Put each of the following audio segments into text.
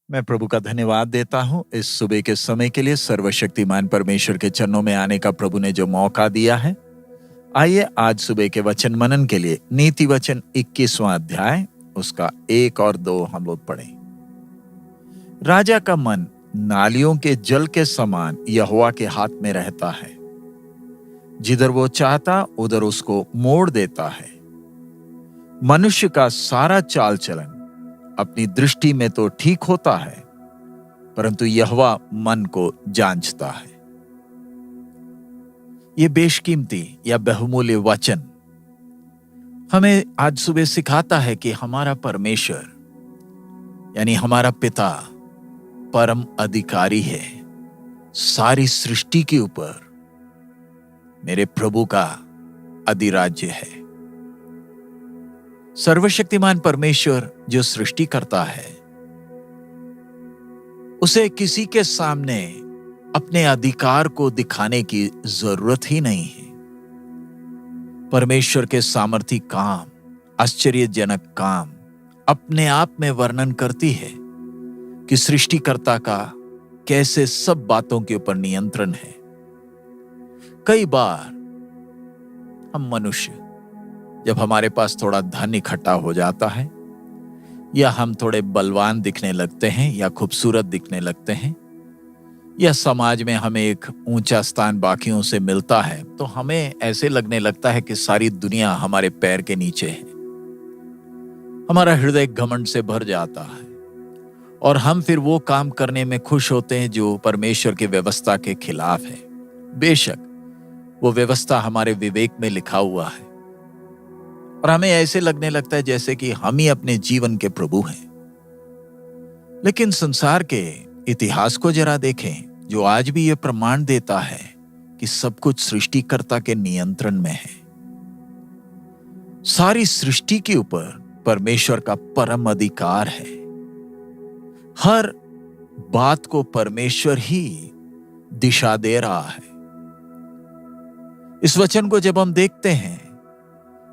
मैं प्रभु का धन्यवाद देता हूँ इस सुबह के समय के लिए। सर्वशक्तिमान परमेश्वर के चरणों में आने का प्रभु ने जो मौका दिया है। आइए आज सुबह के वचन मनन के लिए नीति वचन 21वां अध्याय उसका 1 और 2 हम लोग पढ़ें। राजा का मन नालियों के जल के समान यहोवा के हाथ में रहता है। जिधर वो चाहता उधर उसको मोड़ देता है। मनुष्य का सारा चाल चलन अपनी दृष्टि में तो ठीक होता है, परंतु यहोवा मन को जांचता है। ये बेशकीमती या बहुमूल्य वचन हमें आज सुबह सिखाता है कि हमारा परमेश्वर यानी हमारा पिता परम अधिकारी है। सारी सृष्टि के ऊपर मेरे प्रभु का अधिराज्य है। सर्वशक्तिमान परमेश्वर जो सृष्टि करता है, उसे किसी के सामने अपने अधिकार को दिखाने की जरूरत ही नहीं है। परमेश्वर के सामर्थी काम, आश्चर्यजनक काम अपने आप में वर्णन करती है कि सृष्टिकर्ता का कैसे सब बातों के ऊपर नियंत्रण है। कई बार हम मनुष्य जब हमारे पास थोड़ा धन इकट्ठा हो जाता है, या हम थोड़े बलवान दिखने लगते हैं, या खूबसूरत दिखने लगते हैं, या समाज में हमें एक ऊंचा स्थान बाकियों से मिलता है, तो हमें ऐसे लगने लगता है कि सारी दुनिया हमारे पैर के नीचे है। हमारा हृदय घमंड से भर जाता है और हम फिर वो काम करने में खुश होते हैं जो परमेश्वर की व्यवस्था के खिलाफ है। बेशक वो व्यवस्था हमारे विवेक में लिखा हुआ है और हमें ऐसे लगने लगता है जैसे कि हम ही अपने जीवन के प्रभु हैं। लेकिन संसार के इतिहास को जरा देखें, जो आज भी यह प्रमाण देता है कि सब कुछ सृष्टिकर्ता के नियंत्रण में है। सारी सृष्टि के ऊपर परमेश्वर का परम अधिकार है। हर बात को परमेश्वर ही दिशा दे रहा है। इस वचन को जब हम देखते हैं,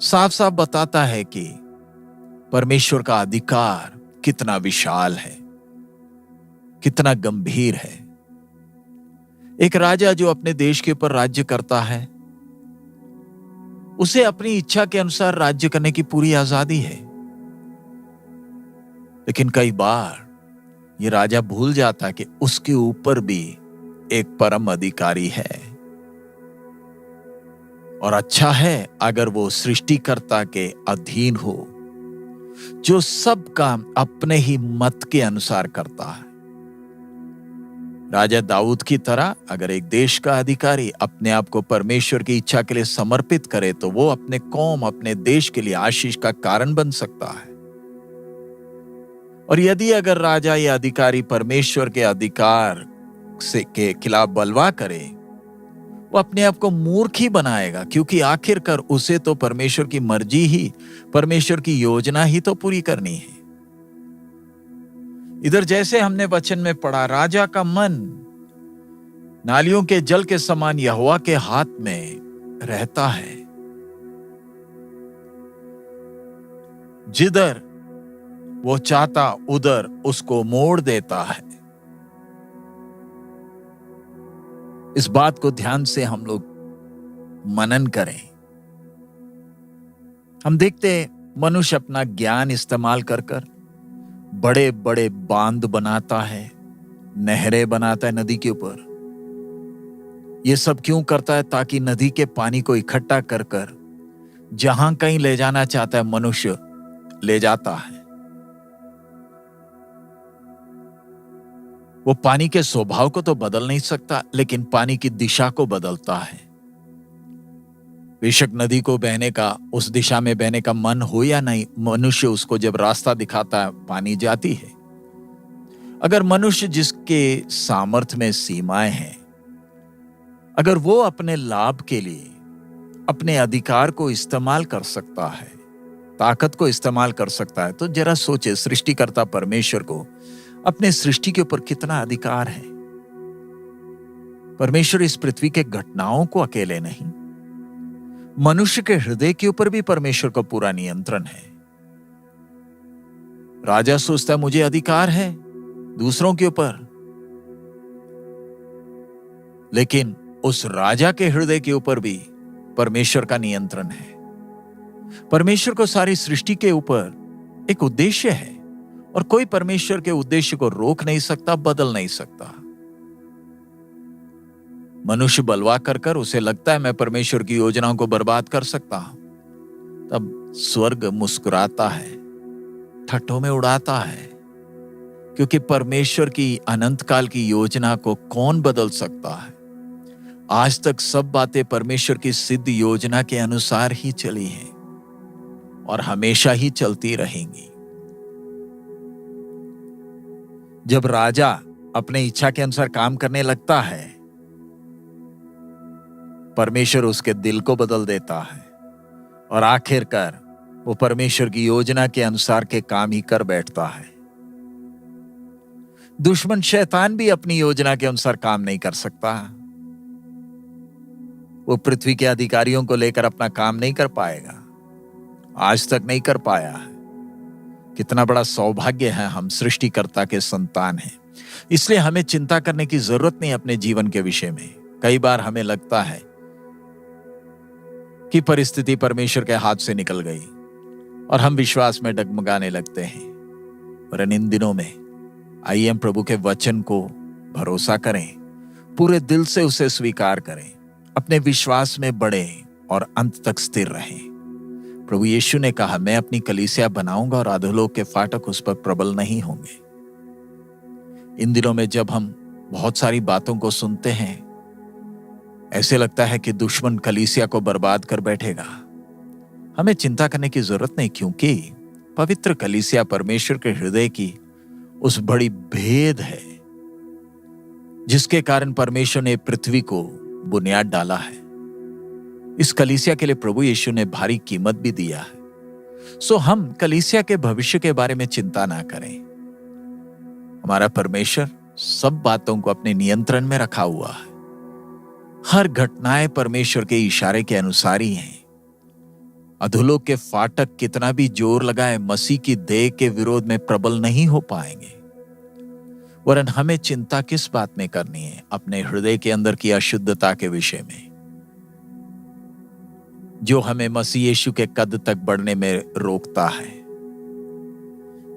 साफ साफ बताता है कि परमेश्वर का अधिकार कितना विशाल है, कितना गंभीर है। एक राजा जो अपने देश के ऊपर राज्य करता है, उसे अपनी इच्छा के अनुसार राज्य करने की पूरी आजादी है। लेकिन कई बार ये राजा भूल जाता है कि उसके ऊपर भी एक परम अधिकारी है। और अच्छा है अगर वो सृष्टिकर्ता के अधीन हो, जो सब काम अपने ही मत के अनुसार करता है। राजा दाऊद की तरह अगर एक देश का अधिकारी अपने आप को परमेश्वर की इच्छा के लिए समर्पित करे, तो वो अपने कौम, अपने देश के लिए आशीष का कारण बन सकता है। और यदि अगर राजा या अधिकारी परमेश्वर के अधिकार से के खिलाफ बलवा करे, वो अपने आप को मूर्ख ही बनाएगा, क्योंकि आखिरकार उसे तो परमेश्वर की मर्जी ही, परमेश्वर की योजना ही तो पूरी करनी है। इधर जैसे हमने वचन में पढ़ा, राजा का मन नालियों के जल के समान यहोवा के हाथ में रहता है। जिधर वो चाहता उधर उसको मोड़ देता है। इस बात को ध्यान से हम लोग मनन करें। हम देखते हैं मनुष्य अपना ज्ञान इस्तेमाल कर कर बड़े बड़े बांध बनाता है, नहरें बनाता है नदी के ऊपर। ये सब क्यों करता है? ताकि नदी के पानी को इकट्ठा कर कर जहां कहीं ले जाना चाहता है, मनुष्य ले जाता है। वो पानी के स्वभाव को तो बदल नहीं सकता, लेकिन पानी की दिशा को बदलता है। बेशक नदी को बहने का, उस दिशा में बहने का मन हो या नहीं, मनुष्य उसको जब रास्ता दिखाता है, पानी जाती है। अगर मनुष्य जिसके सामर्थ्य में सीमाएं हैं, अगर वो अपने लाभ के लिए अपने अधिकार को इस्तेमाल कर सकता है, ताकत को इस्तेमाल कर सकता है, तो जरा सोचे सृष्टिकर्ता परमेश्वर को अपने सृष्टि के ऊपर कितना अधिकार है। परमेश्वर इस पृथ्वी के घटनाओं को अकेले नहीं, मनुष्य के हृदय के ऊपर भी परमेश्वर का पूरा नियंत्रण है। राजा सोचता है मुझे अधिकार है, दूसरों के ऊपर, लेकिन उस राजा के हृदय के ऊपर भी परमेश्वर का नियंत्रण है। परमेश्वर को सारी सृष्टि के ऊपर एक उद्देश्य है और कोई परमेश्वर के उद्देश्य को रोक नहीं सकता, बदल नहीं सकता। मनुष्य बलवा कर उसे लगता है मैं परमेश्वर की योजनाओं को बर्बाद कर सकता हूं, तब स्वर्ग मुस्कुराता है, ठट्ठों में उड़ाता है, क्योंकि परमेश्वर की अनंत काल की योजना को कौन बदल सकता है। आज तक सब बातें परमेश्वर की सिद्ध योजना के अनुसार ही चली हैं और हमेशा ही चलती रहेंगी। जब राजा अपने इच्छा के अनुसार काम करने लगता है, परमेश्वर उसके दिल को बदल देता है और आखिरकार वो परमेश्वर की योजना के अनुसार के काम ही कर बैठता है। दुश्मन शैतान भी अपनी योजना के अनुसार काम नहीं कर सकता। वो पृथ्वी के अधिकारियों को लेकर अपना काम नहीं कर पाएगा, आज तक नहीं कर पाया है। कितना बड़ा सौभाग्य है, हम सृष्टिकर्ता के संतान हैं। इसलिए हमें चिंता करने की जरूरत नहीं अपने जीवन के विषय में। कई बार हमें लगता है कि परिस्थिति परमेश्वर के हाथ से निकल गई और हम विश्वास में डगमगाने लगते हैं। पर इन दिनों में आइए हम प्रभु के वचन को भरोसा करें, पूरे दिल से उसे स्वीकार करें, अपने विश्वास में बढ़ें और अंत तक स्थिर रहें। प्रभु यीशु ने कहा, मैं अपनी कलीसिया बनाऊंगा और अधोलोक के फाटक उस पर प्रबल नहीं होंगे। इन दिनों में जब हम बहुत सारी बातों को सुनते हैं, ऐसे लगता है कि दुश्मन कलीसिया को बर्बाद कर बैठेगा। हमें चिंता करने की जरूरत नहीं, क्योंकि पवित्र कलीसिया परमेश्वर के हृदय की उस बड़ी भेद है जिसके कारण परमेश्वर ने पृथ्वी को बुनियाद डाला है। इस कलीसिया के लिए प्रभु यीशु ने भारी कीमत भी दिया है। सो हम कलीसिया के भविष्य के बारे में चिंता ना करें। हमारा परमेश्वर सब बातों को अपने नियंत्रण में रखा हुआ है। हर घटनाएं परमेश्वर के इशारे के अनुसार ही हैं। अधोलोक के फाटक कितना भी जोर लगाए, मसीह की देह के विरोध में प्रबल नहीं हो पाएंगे। वरन हमें चिंता किस बात में करनी है? अपने हृदय के अंदर की अशुद्धता के विषय में, जो हमें मसीह यीशु के कद तक बढ़ने में रोकता है।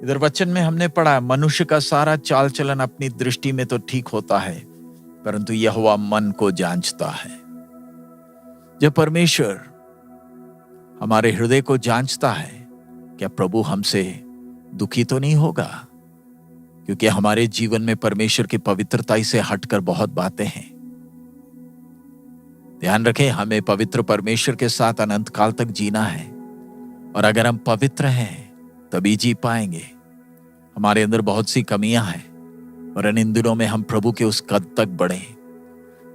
इधर वचन में हमने पढ़ा, मनुष्य का सारा चाल चलन अपनी दृष्टि में तो ठीक होता है, परंतु यहोवा मन को जांचता है। जब परमेश्वर हमारे हृदय को जांचता है, क्या प्रभु हमसे दुखी तो नहीं होगा? क्योंकि हमारे जीवन में परमेश्वर की पवित्रता से हटकर बहुत बातें हैं। ध्यान रखें, हमें पवित्र परमेश्वर के साथ अनंत काल तक जीना है, और अगर हम पवित्र हैं तभी जी पाएंगे। हमारे अंदर बहुत सी कमियां हैं, और इन दिनों में हम प्रभु के उस कद तक बढ़े,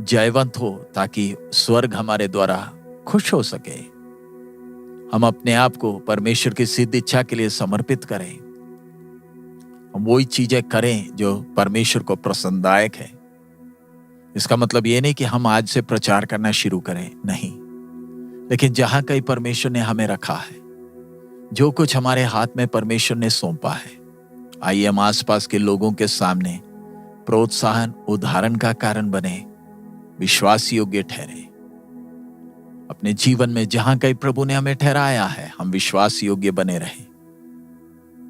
जयवंत हो, ताकि स्वर्ग हमारे द्वारा खुश हो सके। हम अपने आप को परमेश्वर की सिद्ध इच्छा के लिए समर्पित करें। हम वही चीजें करें जो परमेश्वर को प्रसन्नदायक है। इसका मतलब ये नहीं कि हम आज से प्रचार करना शुरू करें, नहीं, लेकिन जहां कहीं परमेश्वर ने हमें रखा है, जो कुछ हमारे हाथ में परमेश्वर ने सौंपा है, आइए हम आसपास के लोगों के सामने प्रोत्साहन, उदाहरण का कारण बने, विश्वास योग्य ठहरे। अपने जीवन में जहां कहीं प्रभु ने हमें ठहराया है, हम विश्वास योग्य बने रहें,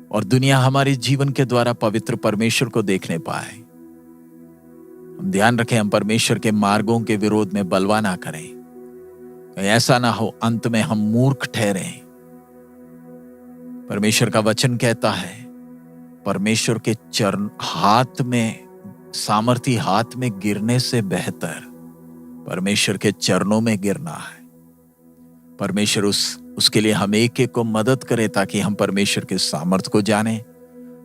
और दुनिया हमारे जीवन के द्वारा पवित्र परमेश्वर को देखने पाए। हम ध्यान रखें, हम परमेश्वर के मार्गों के विरोध में बलवा ना करें। कहीं ऐसा ना हो अंत में हम मूर्ख ठहरे। परमेश्वर का वचन कहता है, परमेश्वर के चरण हाथ में, सामर्थी हाथ में गिरने से बेहतर परमेश्वर के चरणों में गिरना है। परमेश्वर उसके लिए हम एक एक को मदद करे, ताकि हम परमेश्वर के सामर्थ्य को जाने,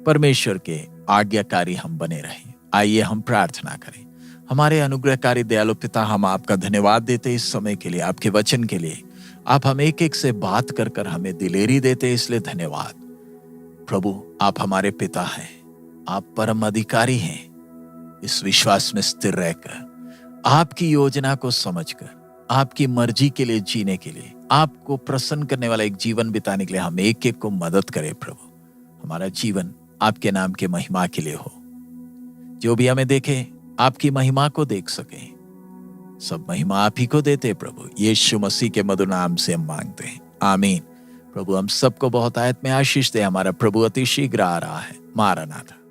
परमेश्वर के आज्ञाकारी हम बने रहें। आइए हम प्रार्थना करें। हमारे अनुग्रहकारी दयालु पिता, हम आपका धन्यवाद देते इस समय के लिए, आपके वचन के लिए। आप हम एक एक से बात कर कर हमें दिलेरी देते, इसलिए धन्यवाद। प्रभु, आप हमारे पिता हैं, आप परम अधिकारी हैं। इस विश्वास में स्थिर रहकर, आपकी योजना को समझकर, आपकी मर्जी के लिए जीने के लिए, आपको प्रसन्न करने वाला एक जीवन बिताने के लिए हम एक एक को मदद करें। प्रभु, हमारा जीवन आपके नाम के महिमा के लिए हो। जो भी हमें देखे आपकी महिमा को देख सके। सब महिमा आप ही को देते प्रभु, यीशु मसीह के मधुर नाम से हम मांगते हैं, आमीन। प्रभु हम सबको बहुत आयत में आशीष दे। हमारा प्रभु अति शीघ्र आ रहा है। मारनाथा।